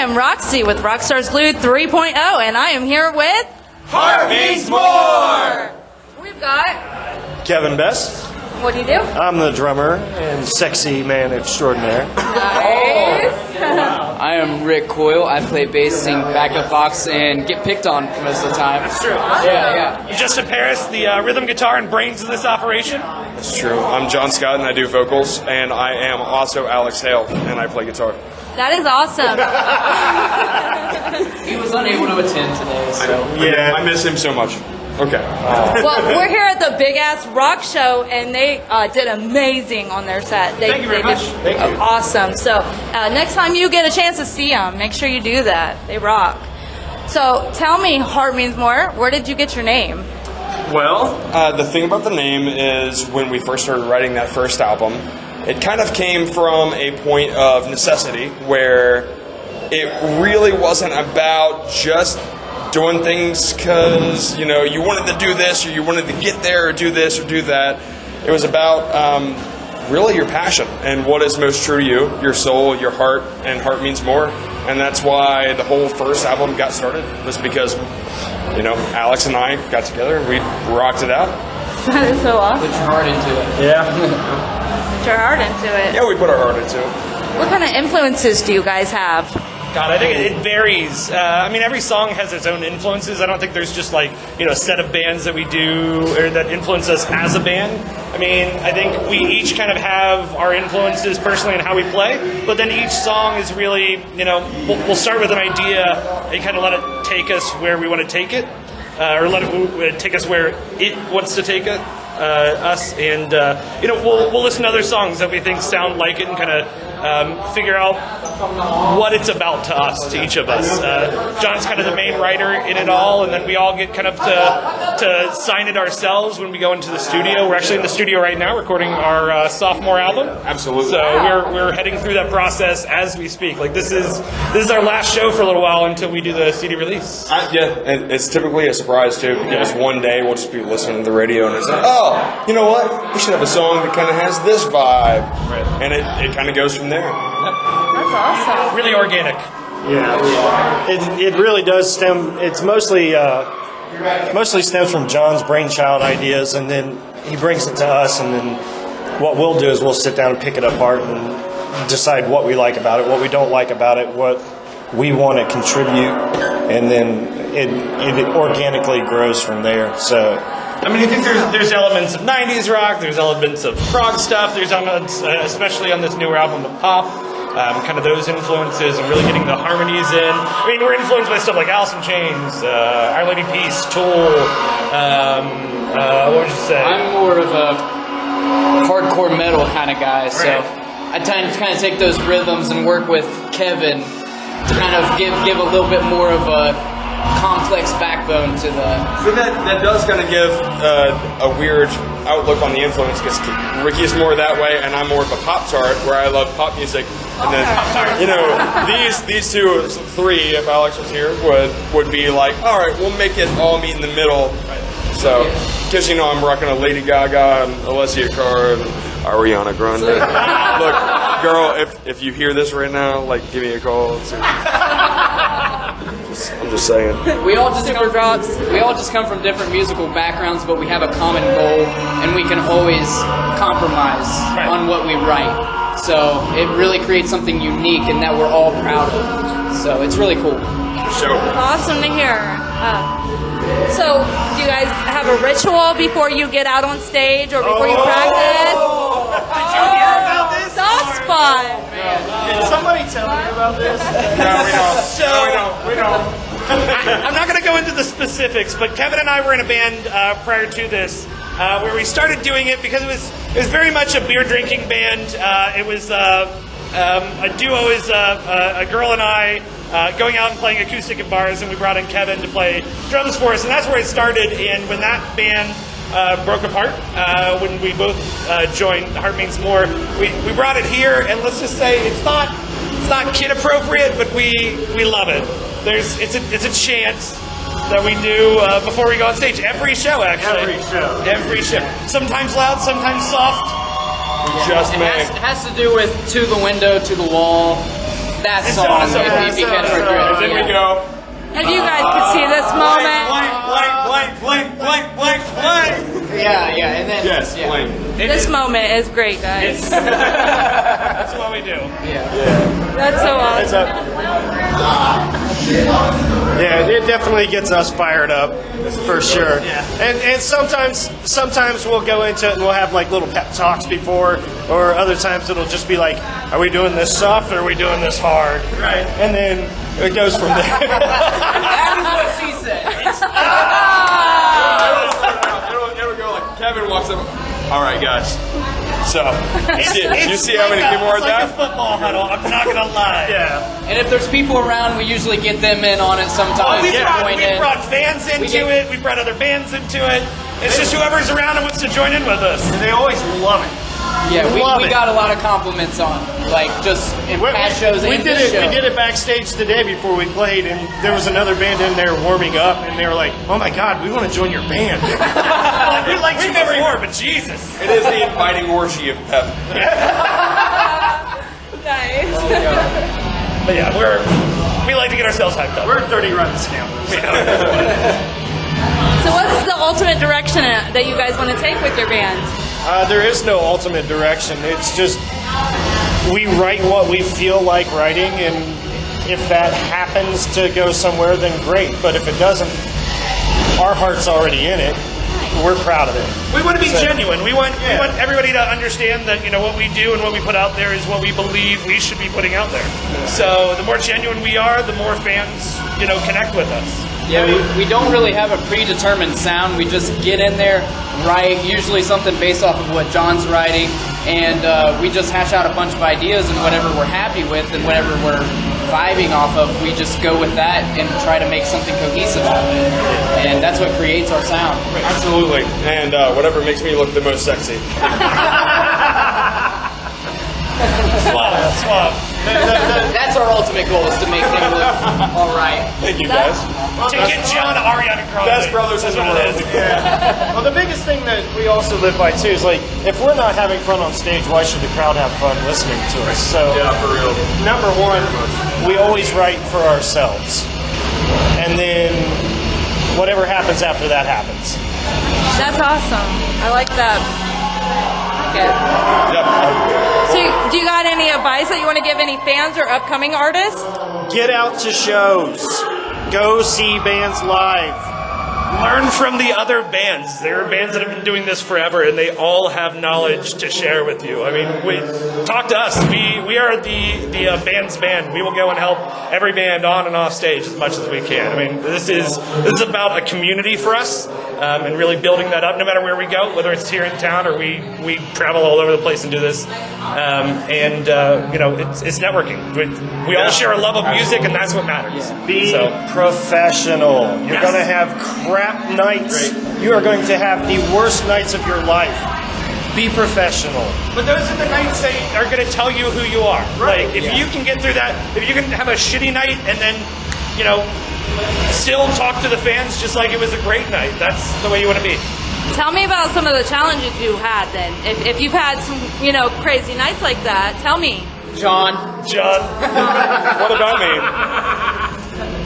am Roxy with Rockstars Glued 3.0, and I am here with... Heart Means More! We've got... Kevin Best. What do you do? I'm the drummer and sexy man extraordinaire. Nice. I am Rick Coyle. I play bass, sing backup box, and get picked on most of the time. That's true. Yeah. Justin Paris, the rhythm guitar and brains of this operation. That's true. I'm John Scott, and I do vocals, and I am also Alex Hale, and I play guitar. That is awesome. He was unable to attend today, so... I know. Yeah, I miss him so much. Okay. Well, we're here at the Big Ass Rock Show, and they did amazing on their set. Thank you very much. Thank you. Awesome. So next time you get a chance to see them, make sure you do that. They rock. So tell me, Heart Means More, where did you get your name? Well, the thing about the name is when we first started writing that first album, it kind of came from a point of necessity where it really wasn't about just doing things because, you know, you wanted to do this or you wanted to get there or do this or do that. It was about really your passion and what is most true to you, your soul, your heart, and Heart Means More. And that's why the whole first album got started, was because, you know, Alex and I got together and we rocked it out. That is so awesome. Put your heart into it. Yeah. Put your heart into it. Yeah, we put our heart into it. What kind of influences do you guys have? God, I think it varies. I mean, every song has its own influences. I don't think there's just like, you know, a set of bands that we do or that influence us as a band. I mean, I think we each kind of have our influences personally in how we play, but then each song is really, you know, we'll start with an idea and kind of let it take us where we want to take it, or let it take us where it wants to take it. Us, and you know, we'll listen to other songs that we think sound like it and kind of figure out what it's about to us, to each of us. John's kind of the main writer in it all, and then we all get kind of to sign it ourselves when we go into the studio. We're actually in the studio right now recording our sophomore album. Absolutely. So we're heading through that process as we speak. Like this is our last show for a little while until we do the CD release. Yeah, and it's typically a surprise too, because one day we'll just be listening to the radio and it's like, oh, you know what? We should have a song that kind of has this vibe. Right. And it kind of goes from there. That's awesome. Really organic. Yeah. It really does stem, it's mostly stems from John's brainchild ideas, and then he brings it to us, and then what we'll do is we'll sit down and pick it apart and decide what we like about it, what we don't like about it, what we want to contribute, and then it organically grows from there. So I mean, I think there's elements of 90s rock, there's elements of prog stuff, there's elements, especially on this newer album, of pop, kind of those influences and really getting the harmonies in. I mean, we're influenced by stuff like Alice in Chains, Our Lady Peace, Tool, what would you say? I'm more of a hardcore metal kind of guy, so I tend to kind of take those rhythms and work with Kevin to kind of give a little bit more of a complex backbone to the... So that does kind of give a weird outlook on the influence, because Ricky's more that way and I'm more of a pop-tart where I love pop music. And then, you know, these three, if Alex was here, would be like, all right, we'll make it all meet in the middle. So, because, you know, I'm rocking a Lady Gaga and Alessia Cara and Ariana Grande. Look, girl, if you hear this right now, like, give me a call. I'm just saying. We all just come from different musical backgrounds, but we have a common goal, and we can always compromise on what we write. So it really creates something unique and that we're all proud of. So it's really cool. Awesome to hear. So do you guys have a ritual before you get out on stage or before you practice? Did you hear about this? Soft spot. did somebody tell me about this? No, we don't. I'm not going to go into the specifics, but Kevin and I were in a band prior to this where we started doing it because it was very much a beer drinking band. It was a duo, is a girl and I going out and playing acoustic in bars, and we brought in Kevin to play drums for us, and that's where it started. And when that band broke apart, when we both joined Heart Means More, we brought it here, and let's just say it's not kid appropriate, but we love it. It's a chant that we do before we go on stage. Every show, actually. Every show. Sometimes loud, sometimes soft. Just it has to do with to the window, to the wall, that It's song. awesome. If you catch our drift. Then we go. If you guys could see this moment. Blank. Yeah, and then Yes, yeah. blank. This moment is great, guys. That's what we do. That's so It's awesome. Yeah, it definitely gets us fired up, for sure. Yeah. And sometimes we'll go into it and we'll have like little pep talks before, or other times it'll just be like, are we doing this soft or are we doing this hard? Right. And then it goes from there. That is what she said. It'll go like Kevin walks up. All right, guys. So you see how many people are It's like a at that? football huddle. I'm not gonna lie. Yeah. And if there's people around, we usually get them in on it sometimes. We Join in. brought fans into it. We brought other bands into it. It's just whoever's around and wants to join in with us. And they always love it. Yeah, Love we it. got a lot of compliments on, like, just in past shows we and did this it. show. We did it backstage today before we played, and there was another band in there warming up, and they were like, "Oh my God, we want to join your band." We liked you before, but Jesus. It is the inviting orgy of pep. Nice. But yeah, we like to get ourselves hyped up. We're 30 Run Scoundrels. So what's the ultimate direction that you guys want to take with your band? There is no ultimate direction. It's just we write what we feel like writing, and if that happens to go somewhere, then great. But if it doesn't, our heart's already in it. We're proud of it. We want to be So- genuine. We want Yeah. everybody to understand that what we do and what we put out there is what we believe we should be putting out there. So the more genuine we are, the more fans connect with us. Yeah, we don't really have a predetermined sound. We just get in there, write, usually something based off of what John's writing, and we just hash out a bunch of ideas, and whatever we're happy with and whatever we're vibing off of, we just go with that and try to make something cohesive out of it. And that's what creates our sound. Absolutely. And whatever makes me look the most sexy. Suave. That's our ultimate goal, is to make them look all right. Thank you, guys. To get John Ariana Grande. Best brothers in That's the what it world. is. Well, the biggest thing that we also live by too is like, if we're not having fun on stage, why should the crowd have fun listening to us? So, Yeah, for real. number one, we always write for ourselves, and then whatever happens after that happens. That's awesome. I like that. Okay. Yep. So do you got any advice that you want to give any fans or upcoming artists? Get out to shows. Go see bands live. Learn from the other bands. There are bands that have been doing this forever, and they all have knowledge to share with you. I mean, talk to us. We are the band's band. We will go and help every band on and off stage as much as we can. I mean, this is about a community for us, and really building that up. No matter where we go, whether it's here in town or we travel all over the place and do this, it's networking. We all share a love of music, and that's what matters. Be So. professional. You're Yes. going to have crap nights. You are going to have the worst nights of your life. Be professional. But those are the nights that are going to tell you who you are. Right. Like, if you can get through that, if you can have a shitty night and then, still talk to the fans just like it was a great night, that's the way you want to be. Tell me about some of the challenges you had then. If you've had some, crazy nights like that, tell me. John, What about me?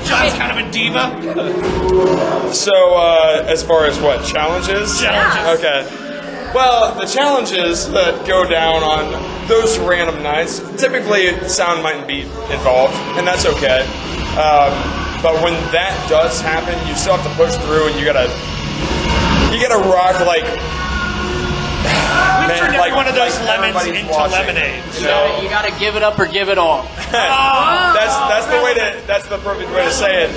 John's kind of a diva. So, as far as what, challenges? Challenges. Okay. Well, the challenges that go down on those random nights, typically sound might be involved, and that's okay. But when that does happen, you still have to push through, and you gotta rock like. We turned every one of those like lemons everybody's into watching, lemonade. You know? you gotta give it up or give it all. That's the perfect way to say it.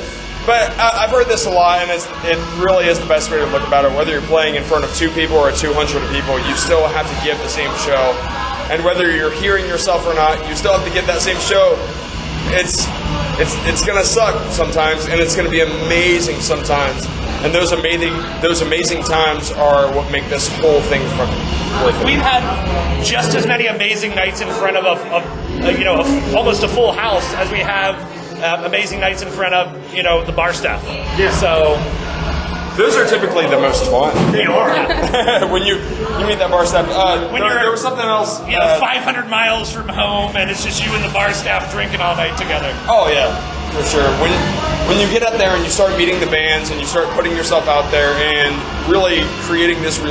But I've heard this a lot, and it really is the best way to look about it. Whether you're playing in front of 2 people or 200 people, you still have to give the same show. And whether you're hearing yourself or not, you still have to give that same show. It's gonna suck sometimes, and it's gonna be amazing sometimes. And those amazing times are what make this whole thing fun. We've had just as many amazing nights in front of almost a full house as we have amazing nights in front of the bar staff. Yeah. So Those are typically the most fun. They are. When you meet that bar staff. There was something else. 500 miles from home, and it's just you and the bar staff drinking all night together. Oh yeah, for sure. When you get out there and you start meeting the bands and you start putting yourself out there and really creating this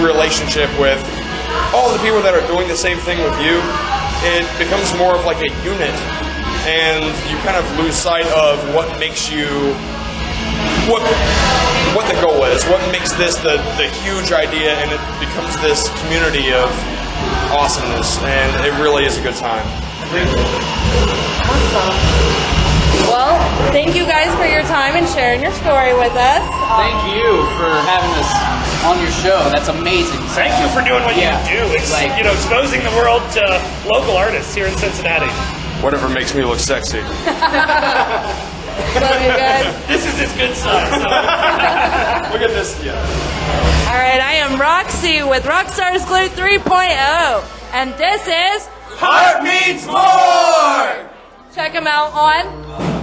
relationship with all the people that are doing the same thing with you, it becomes more of like a unit, and you kind of lose sight of what makes you. What the goal is, what makes this the huge idea, and it becomes this community of awesomeness, and it really is a good time. Well, thank you guys for your time and sharing your story with us. Thank you for having us on your show. That's amazing. Thank you for doing what you do. It's like, exposing the world to local artists here in Cincinnati. Whatever makes me look sexy. Love you guys. This is his good side. So. Look at this. Yeah. All right, I am Roxy with Rockstars Glue 3.0, and this is Heart Means More! check them out on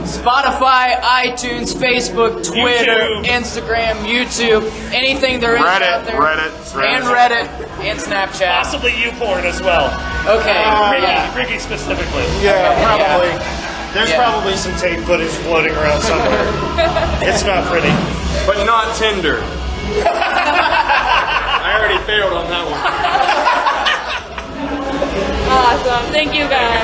Spotify, iTunes, Facebook, Twitter, YouTube. Instagram, YouTube, anything there is out there. Reddit. And Reddit, and Snapchat. Possibly YouPorn as well. Okay. Ricky specifically. Yeah, Okay, probably. yeah. There's Yeah. probably some tape footage floating around somewhere. It's not pretty. But not Tinder. I already failed on that one. awesome. Thank you guys.